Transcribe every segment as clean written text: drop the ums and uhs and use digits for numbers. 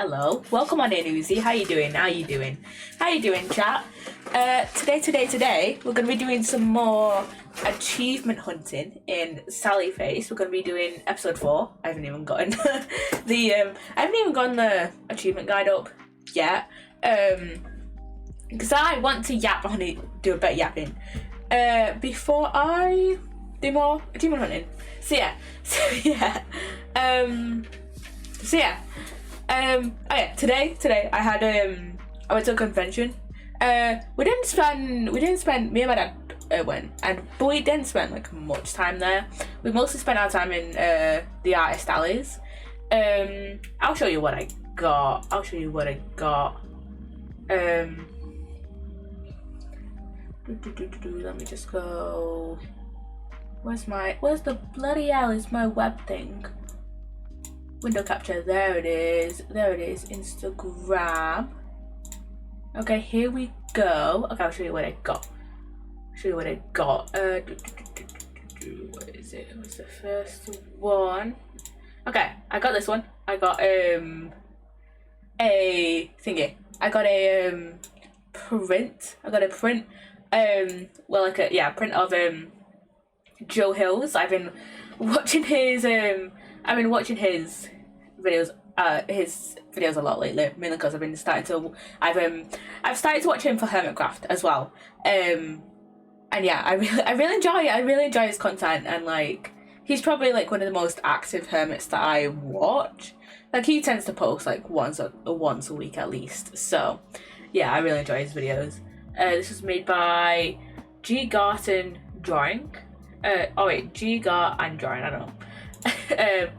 Hello. Welcome on in, Uzi. How you doing? Chat? Today, we're going to be doing some more achievement hunting in Sally Face. We're going to be doing episode 4. I haven't even gotten the achievement guide up yet. Because I want to yap. I want to do a bit of yapping. Before I do more achievement hunting. Today I had I went to a convention. We didn't spend me and my dad went, but we didn't spend like much time there. We mostly spent our time in the artist alleys. I'll show you what I got. Let me just go. Where's the bloody hell is my web thing? Window capture, there it is, Instagram. Okay, here we go. Okay, I'll show you what I got. What is it? What's the first one? Okay, I got this one. I got a thingy. I got a print. Print of Joe Hills. I've been watching his videos a lot lately, mainly because I've started to watch him for Hermitcraft as well. And yeah, I really enjoy his content, and like he's probably like one of the most active hermits that I watch. Like he tends to post like once a week at least. So yeah, I really enjoy his videos. This was made by G Garten Drawing. G Gar and Drawing, I don't know.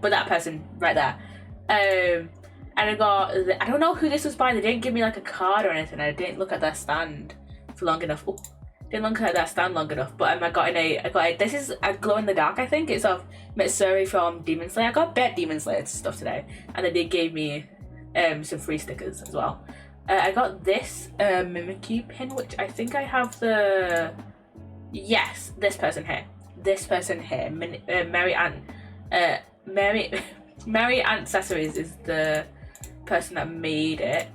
But that person right there. And I don't know who this was by. They didn't give me like a card or anything. I didn't look at their stand for long enough. But I got this is a glow in the dark, I think. It's of Mitsuri from Demon Slayer. I got bet Demon Slayer stuff today, and then they gave me some free stickers as well. I got this Mimikyu pin, which I think I have this person here, Mary Accessories is the person that made it.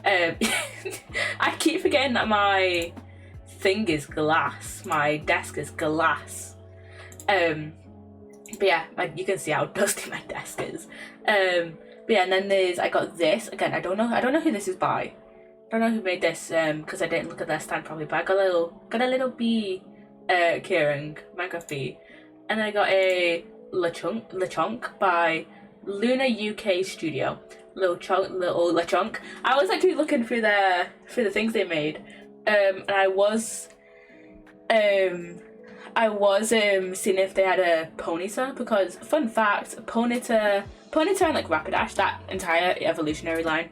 I keep forgetting that my thing is glass. My desk is glass. But yeah, you can see how dusty my desk is. And then I got this again. I don't know who this is by. I don't know who made this because I didn't look at their stand probably. But I got a little bee keyring, Minecraft bee, and then I got a LeChonk by Luna UK Studio. Little LeChonk. I was actually looking through the things they made, and I was seeing if they had a Ponyta, because fun fact, Ponyta and like Rapidash, that entire evolutionary line,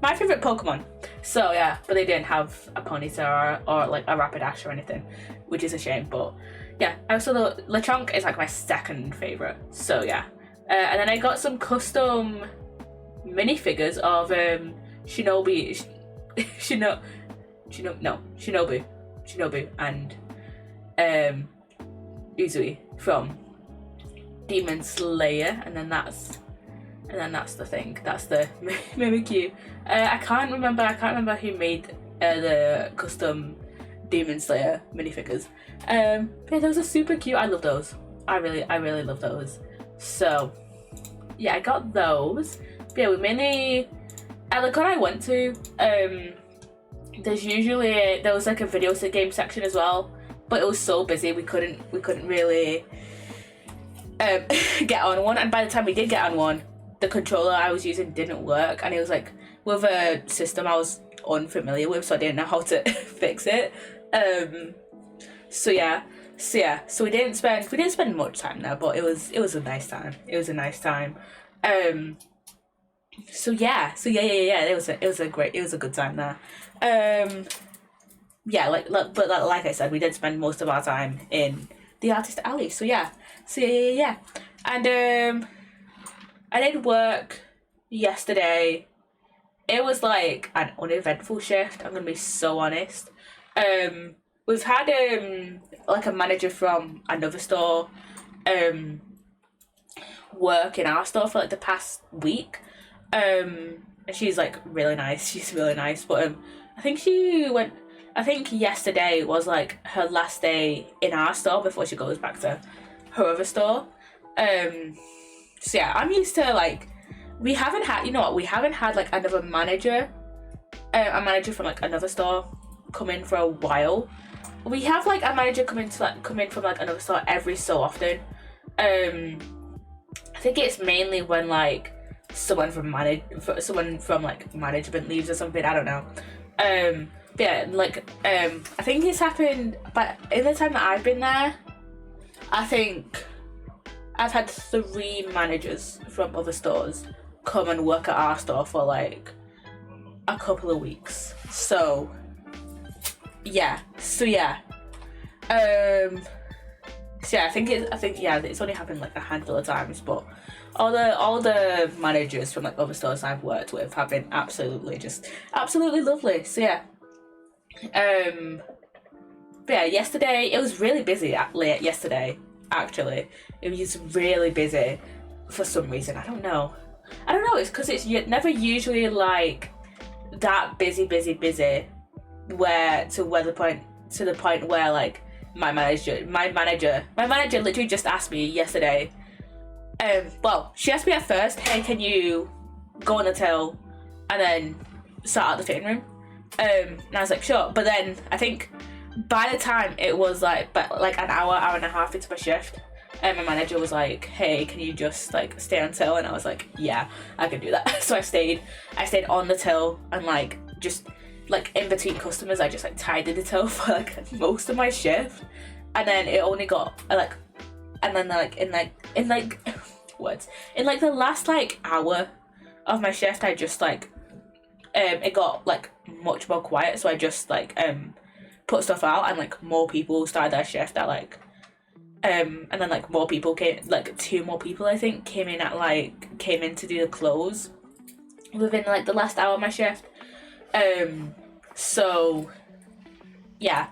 my favorite Pokemon. So yeah, but they didn't have a Ponyta or like a Rapidash or anything, which is a shame. But yeah, also the LeChonk is like my second favorite. So yeah, and then I got some custom minifigures of Shinobu and Uzui from Demon Slayer, and then that's the thing. That's the Mimikyu. I can't remember who made the custom Demon Slayer minifigures. But those are super cute. I love those. I really love those. So yeah, I got those. But yeah, we mainly at the con I went to. There was like a video game section as well, but it was so busy we couldn't really get on one. And by the time we did get on one, the controller I was using didn't work, and it was like with a system I was unfamiliar with, so I didn't know how to fix it. So we didn't spend much time there, but it was a nice time. It was a good time there. Like I said, we did spend most of our time in the artist alley. So yeah. And I did work yesterday. It was like an uneventful shift, I'm gonna be so honest. We've had like a manager from another store work in our store for like the past week. and she's like really nice. She's really nice, but I think yesterday was like her last day in our store before she goes back to her other store. So yeah, I'm used to like, we haven't had, you know what, we haven't had like another manager, a manager from like another store come in for a while. We have like a manager come in from like another store every so often. I think it's mainly when like someone from like management leaves or something. I don't know. But yeah, like I think it's happened, but in the time that I've been there, I think I've had 3 managers from other stores come and work at our store for like a couple of weeks. So yeah. I think it's only happened like a handful of times, but all the managers from like other stores I've worked with have been absolutely lovely. So yeah. But yeah, yesterday it was really busy late yesterday, actually. It was really busy for some reason. I don't know, it's because it's never usually like that busy to the point where like my manager literally just asked me yesterday, well, she asked me at first, hey, can you go on the till and then start out the fitting room? And I was like, sure. But then I think by the time it was like an hour and a half into my shift, my manager was like, hey, can you just like stay on till? And I was like, yeah, I can do that. So I stayed on the till, and like just like in between customers I just like tidied the till for like most of my shift. And then it only got like, and then like in the last like hour of my shift, I just like it got like much more quiet, so I just like put stuff out, and like more people started their shift at like and then like more people came, like 2 more people I think came in to do the close within like the last hour of my shift. So yeah,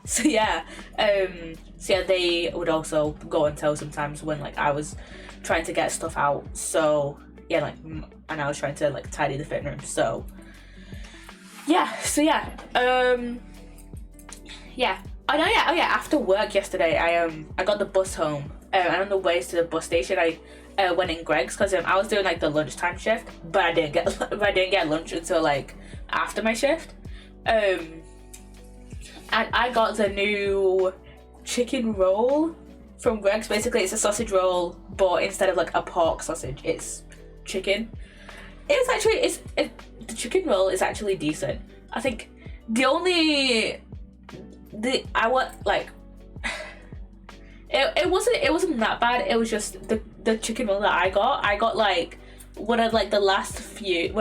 they would also go and tell sometimes when like I was trying to get stuff out. So yeah, like, and I was trying to like tidy the fitting room. So yeah. Oh yeah. After work yesterday, I got the bus home. And on the way to the bus station, I went in Greg's because I was doing like the lunchtime shift, but I didn't get lunch until like after my shift. And I got the new chicken roll from Greg's. Basically, it's a sausage roll, but instead of like a pork sausage, it's chicken. The chicken roll is actually decent. I think it wasn't that bad. It was just the chicken roll that I got like one of the last few,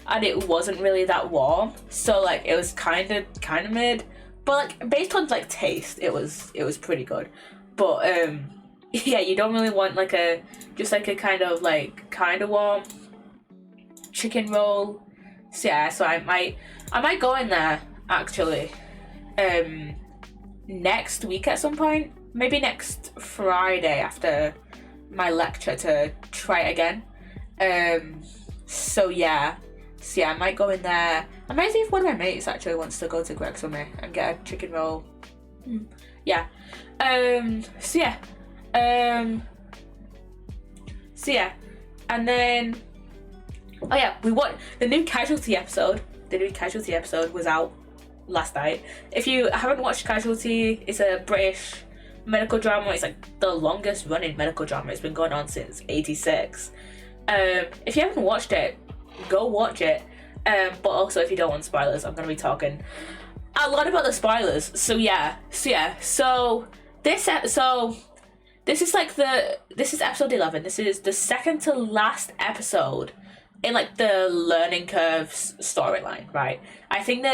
and it wasn't really that warm, so like it was kind of mid, but like based on like taste, it was pretty good. But yeah, you don't really want like a kind of warm chicken roll. So yeah, so I might go in there actually next week at some point, maybe next Friday after my lecture, to try it again. So yeah, I might go in there. I might see if one of my mates actually wants to go to Greg's with me and get a chicken roll. Yeah. So yeah, and then the new Casualty episode. The new Casualty episode was out last night. If you haven't watched Casualty, it's a British medical drama. It's like the longest running medical drama. It's been going on since '86. If you haven't watched it, go watch it. But also, if you don't want spoilers, I'm gonna be talking a lot about the spoilers. So this is episode 11. This is the second to last episode in like the learning curves storyline, right? I think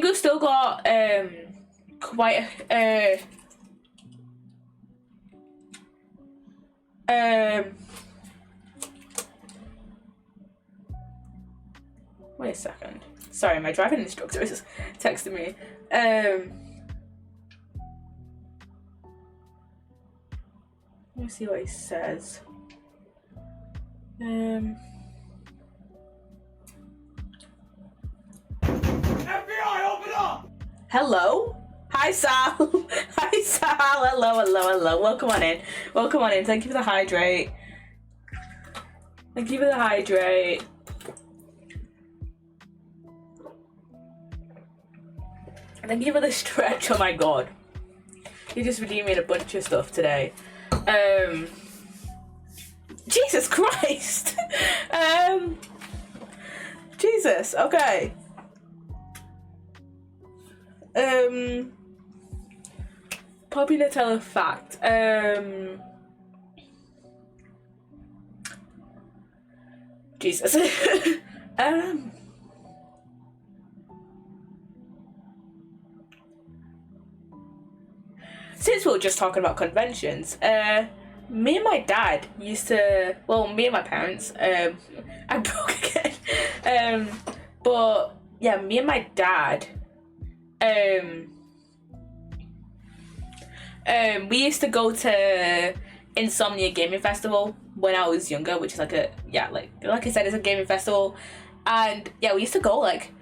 we've still got quite wait a second. Sorry, my driving instructor is texting me. Let me see what he says. Hello? Hi, Sal. Hi, Sal. Hello. Welcome on in. Thank you for the hydrate. Thank you for the hydrate. Thank you for the stretch. Oh my god. You just redeemed me a bunch of stuff today. Jesus Christ. Jesus. Okay. Poppy Nutella fact. Jesus. Since we were just talking about conventions, me and my dad used to, well, me and my parents, I'm broke again. But yeah, me and my dad, we used to go to Insomnia Gaming Festival when I was younger, which is like a, yeah, like I said, it's a gaming festival. And yeah, we used to go like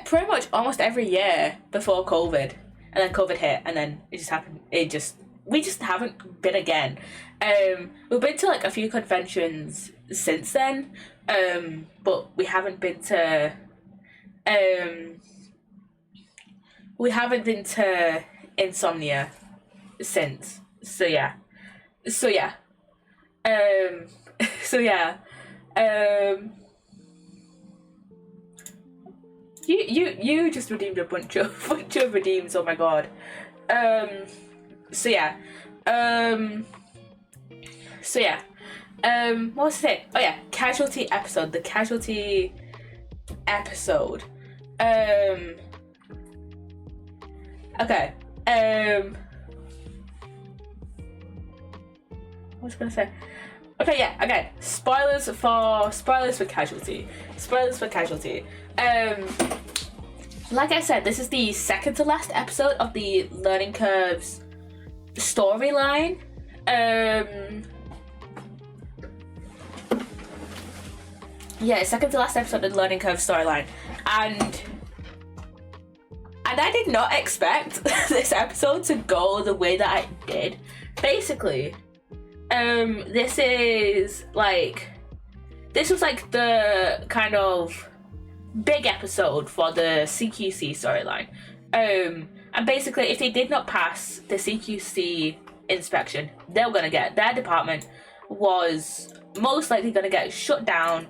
pretty much almost every year before COVID. And then COVID hit, and then it just happened. We just haven't been again. We've been to like a few conventions since then, but we haven't been to Insomnia since. So yeah. You just redeemed a bunch of redeems. Oh my god. What was it? Oh yeah, casualty episode. The casualty episode. Okay. What was I gonna say? Okay, yeah, again, spoilers for casualty. Like I said, this is the second to last episode of the Learning Curves storyline. Second to last episode of the Learning Curves storyline. And I did not expect this episode to go the way that it did. Basically, this was like the kind of big episode for the CQC storyline. And basically, if they did not pass the CQC inspection, they were gonna get, their department was most likely gonna get shut down,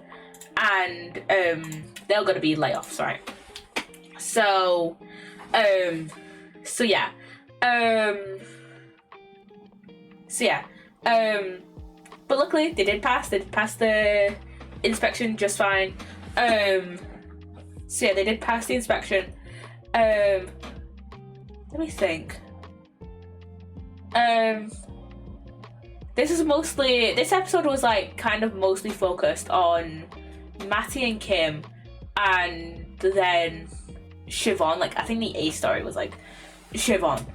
and they were gonna be layoffs, right? But luckily they did pass. They did pass the inspection just fine. They did pass the inspection. Let me think. This episode was like kind of mostly focused on Matty and Kim, and then Siobhan. Like, I think the A story was like Siobhan.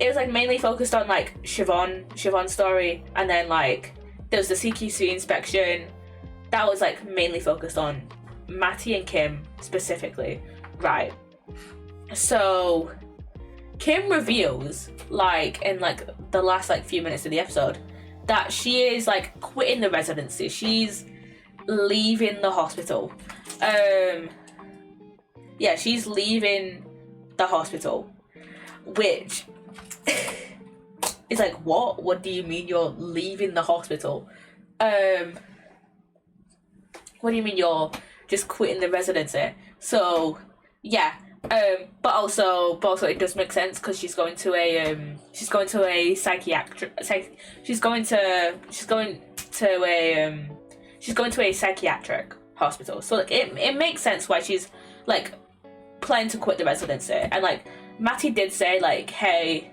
It was mainly focused on like Siobhan's story, and then like there was the CQC inspection that was like mainly focused on Matty and Kim specifically, right? So Kim reveals like in like the last like few minutes of the episode that she is like quitting the residency. She's leaving the hospital. She's leaving the hospital, which is like, what do you mean you're leaving the hospital? What do you mean you're just quitting the residency? So yeah, but also it does make sense because she's going to a psychiatric hospital. So like it makes sense why she's like planning to quit the residency. And like Matty did say like, hey,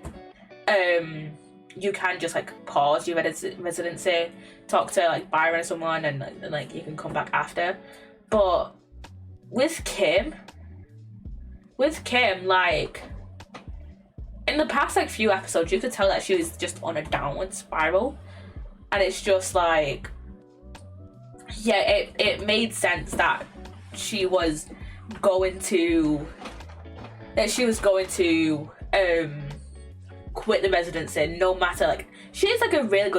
you can just like pause your residency, talk to like Byron or someone, and like you can come back after. But with Kim, like in the past like few episodes, you could tell that she was just on a downward spiral, and it's just like, yeah, it made sense that she was going to quit the residency, no matter, like, she's a really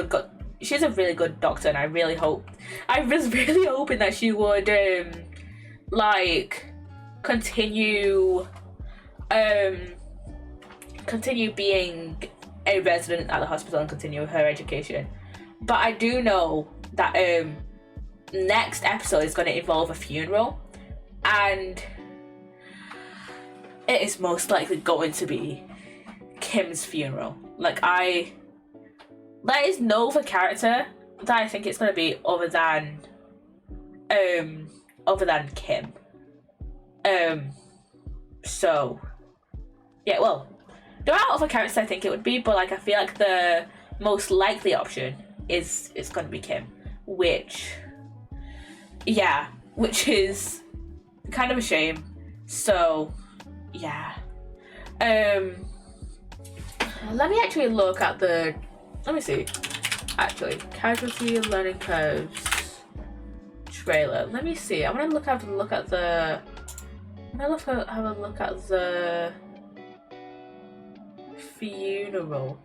good doctor, and I was really hoping that she would like continue being a resident at the hospital and continue her education. But I do know that next episode is going to involve a funeral, and it is most likely going to be Kim's funeral. Like, there is no other character that I think it's going to be other than Kim. So yeah, well, there are other characters I think it would be, but like, I feel like the most likely option is it's going to be Kim, which is kind of a shame. So yeah, let me actually look at let me see, actually, Casualty Learning Curves trailer. Let me see. I'm gonna have a look at the funeral.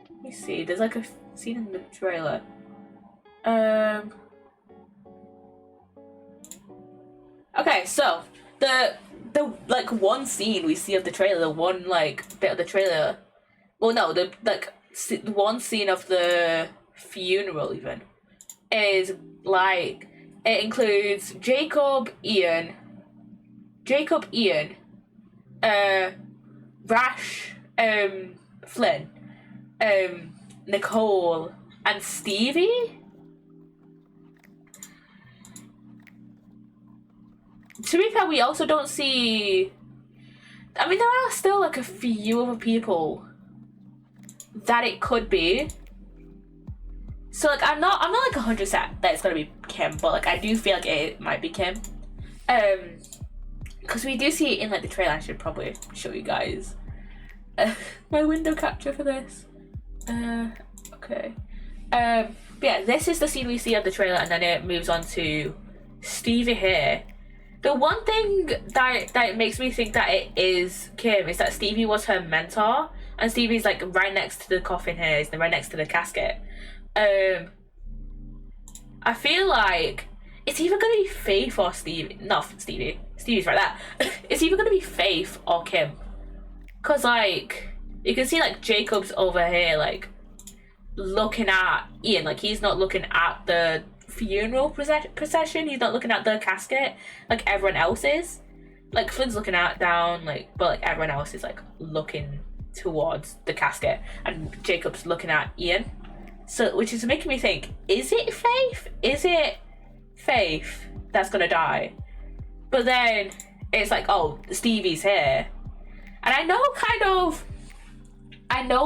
Let me see. There's like a scene in the trailer. Okay, so the like one scene we see of the trailer, the one like bit of the trailer. Well, no, the one scene of the funeral even is like, it includes Jacob, Ian, Rash, Flynn, Nicole, and Stevie. To be fair, we also don't see, I mean, there are still like a few other people that it could be. So like, I'm not like 100% that it's gonna be Kim, but like, I do feel like it might be Kim. Because we do see it in like the trailer. I should probably show you guys my window capture for this. Okay. But yeah, this is the scene we see of the trailer, and then it moves on to Stevie here. The one thing that makes me think that it is Kim is that Stevie was her mentor, and Stevie's like right next to the coffin here, is right next to the casket. I feel like it's either gonna be Faith or Stevie. Not Stevie. Stevie's right there. It's either gonna be Faith or Kim. Cause like, you can see like Jacob's over here like looking at Ian, like he's not looking at the funeral procession, he's not looking at the casket like everyone else is. Like Flynn's looking out down, like, but like everyone else is like looking towards the casket, and Jacob's looking at Ian. So, which is making me think, is it Faith? Is it Faith that's gonna die? But then it's like, oh, Stevie's here. And I know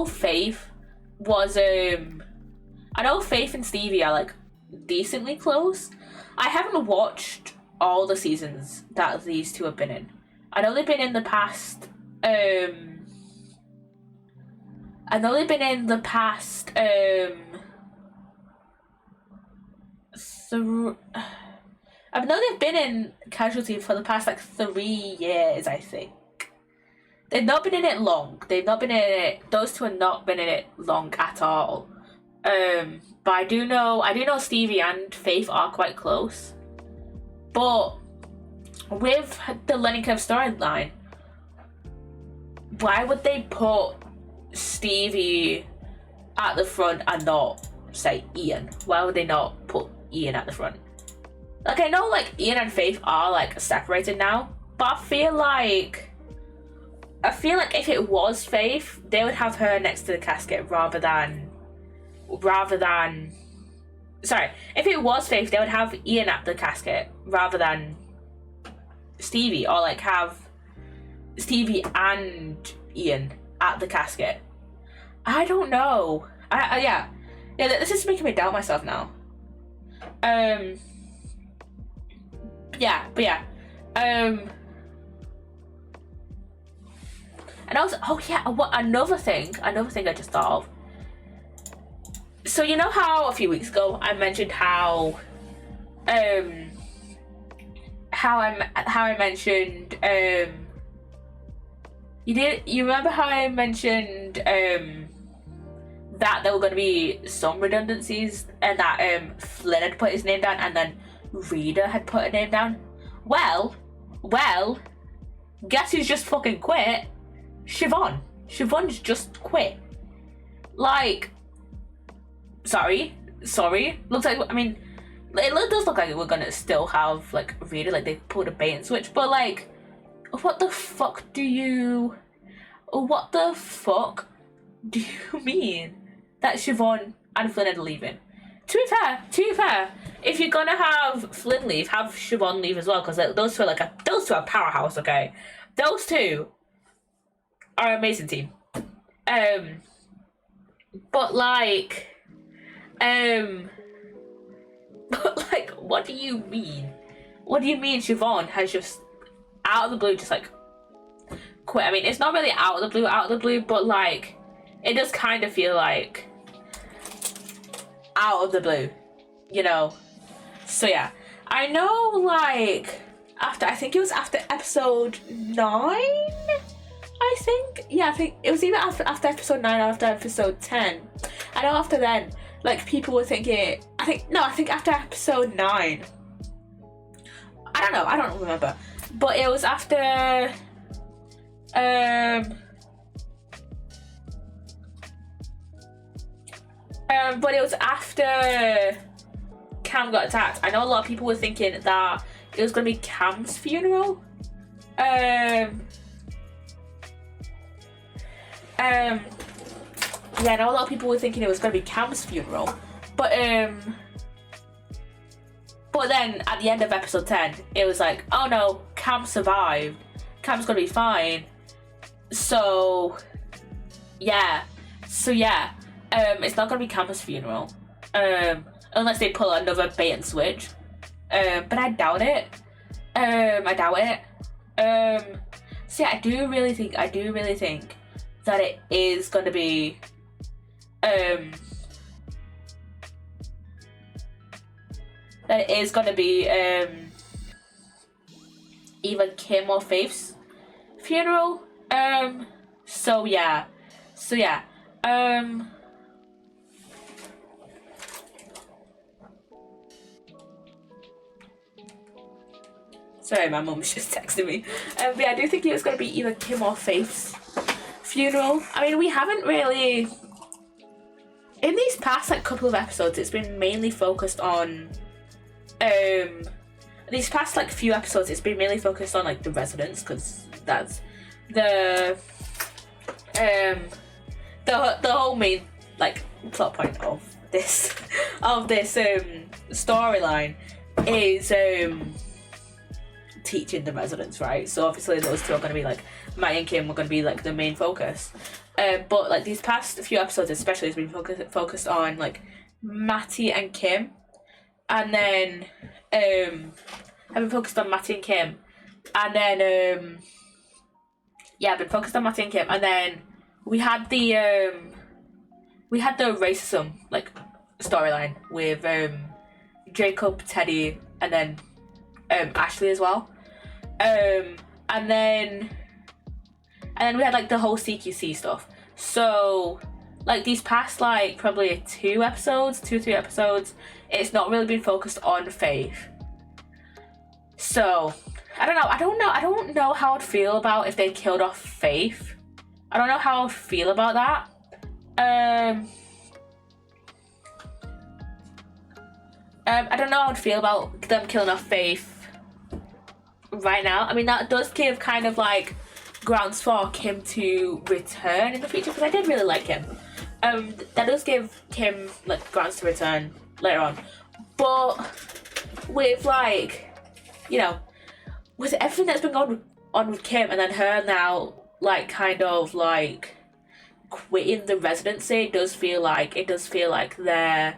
Faith was, I know Faith and Stevie are like decently close. I haven't watched all the seasons that these two have been in. I know they've been in the past, I know they've been in the past, I know they've been in Casualty for the past like 3 years, I think. They've not been in it long. Those two have not been in it long at all. But I do know Stevie and Faith are quite close. But with the Learning Curve storyline, why would they put Stevie at the front and not, say, Ian? Why would they not put Ian at the front? Like, I know like Ian and Faith are like separated now, but I feel like if it was Faith, they would have her next to the casket rather than sorry, if it was Faith, they would have Ian at the casket rather than Stevie, or like have Stevie and Ian at the casket. I don't know. Yeah, this is making me doubt myself now. And also, another thing I just thought of. So you know how a few weeks ago I mentioned how how I mentioned you remember how I mentioned that there were going to be some redundancies and that Flynn had put his name down and then Rita had put her name down? Well, guess who's just fucking quit? Siobhan. Siobhan's just quit. Like, sorry. Looks like, I mean, it does look like we're gonna still have like Rita, like they pulled a bait and switch, but like, what the fuck do you mean that Siobhan and Flynn are leaving? To be fair, if you're gonna have Flynn leave, have Siobhan leave as well, because like, those two are a powerhouse, okay? Those two are an amazing team. But like, what do you mean? What do you mean Siobhan has just out of the blue just like quit? I mean, it's not really out of the blue, but like, it does kind of feel like out of the blue, you know? So yeah, I know like I think it was after episode 9, I think it was either after episode 9 or after episode 10. I know after then, like, people were thinking, I think after episode 9, I don't remember, but it was after but it was after Cam got attacked. I know a lot of people were thinking that it was gonna be Cam's funeral. Yeah, I know a lot of people were thinking it was gonna be Cam's funeral, but then at the end of episode 10, it was like, oh no, Cam survived. Cam's gonna be fine. So yeah, it's not gonna be Cam's funeral, unless they pull another bait and switch. But I doubt it. So yeah, I do really think that it is gonna be either Kim or Faith's funeral. So yeah. Sorry, my mum's just texting me. But yeah, I do think it was going to be either Kim or Faith's funeral. I mean, we haven't really... In these past like couple of episodes, it's been mainly focused on... These past like few episodes, it's been mainly focused on like the residents, because that's the whole main like plot point of this storyline is teaching the residents, right? So obviously those two are going to be like, Matty and Kim are going to be like the main focus, but like these past few episodes especially has been focused on like Matty and Kim, and then I've been focused on Matty and Kim, and then I've been focused on Matty and Kim, and then we had the racism like storyline with Jacob, Teddy, and then Ashley as well, and then we had like the whole CQC stuff. So like these past like probably 2 or 3 episodes, it's not really been focused on Faith. So I don't know how I'd feel about if they killed off Faith. I don't know how I'd feel about that. I don't know how I'd feel about them killing off Faith right now. I mean, that does give kind of like grounds for Kim to return in the future, because I did really like him. That does give Kim like grounds to return later on. But with like, you know, with everything that's been going on with Kim, and then her now like kind of like quitting the residency, it does feel like they're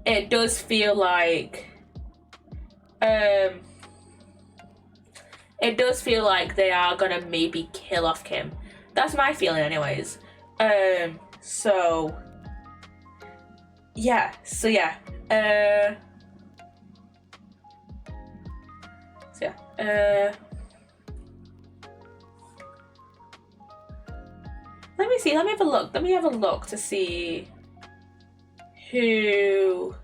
it does feel like they are gonna maybe kill off Kim. That's my feeling anyways. So yeah, so yeah. Uh, so yeah. Let me see. Let me have a look. Let me have a look to see who.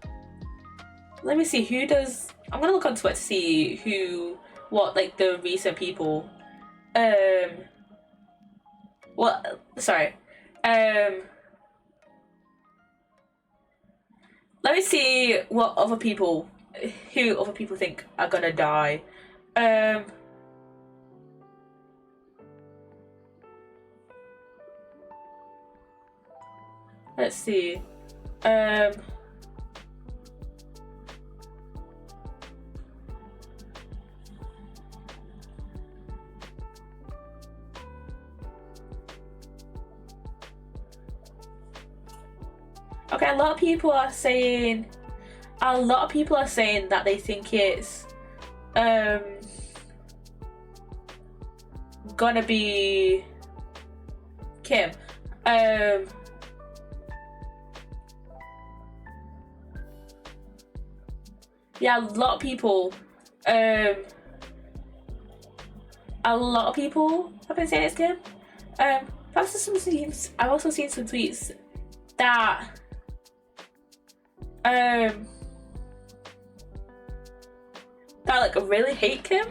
Let me see who does. I'm gonna look on Twitter to see what like the recent people. Well, sorry. Um, let me see who other people think are gonna die. Um, let's see. Um, okay, a lot of people are saying. A lot of people are saying that they think it's um gonna be Kim. Um, yeah, Um, a lot of people have been saying it's Kim. I've also seen some tweets that um that like really hate Kim,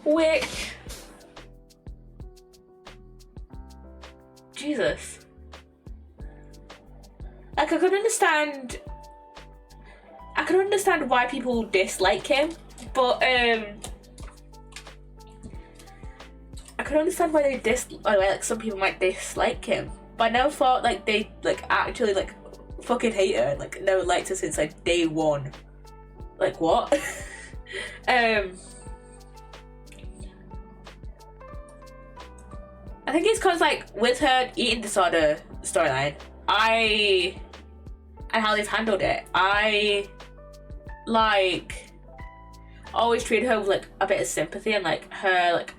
which Jesus, like I can understand why people dislike him, but I can understand why like some people might dislike him, but I never thought like they like actually like fucking hate her and like never liked her since like day one. Like what? I think it's cause like with her eating disorder storyline, and how they've handled it, I like always treated her with like a bit of sympathy and like her like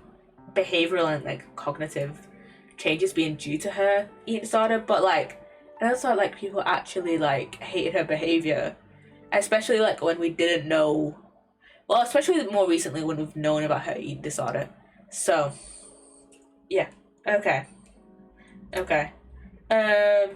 behavioral and like cognitive changes being due to her eating disorder, but like I also like people actually like hated her behavior, especially like when we didn't know. Well, especially more recently when we've known about her eating disorder. So, yeah. Okay. Okay. Um.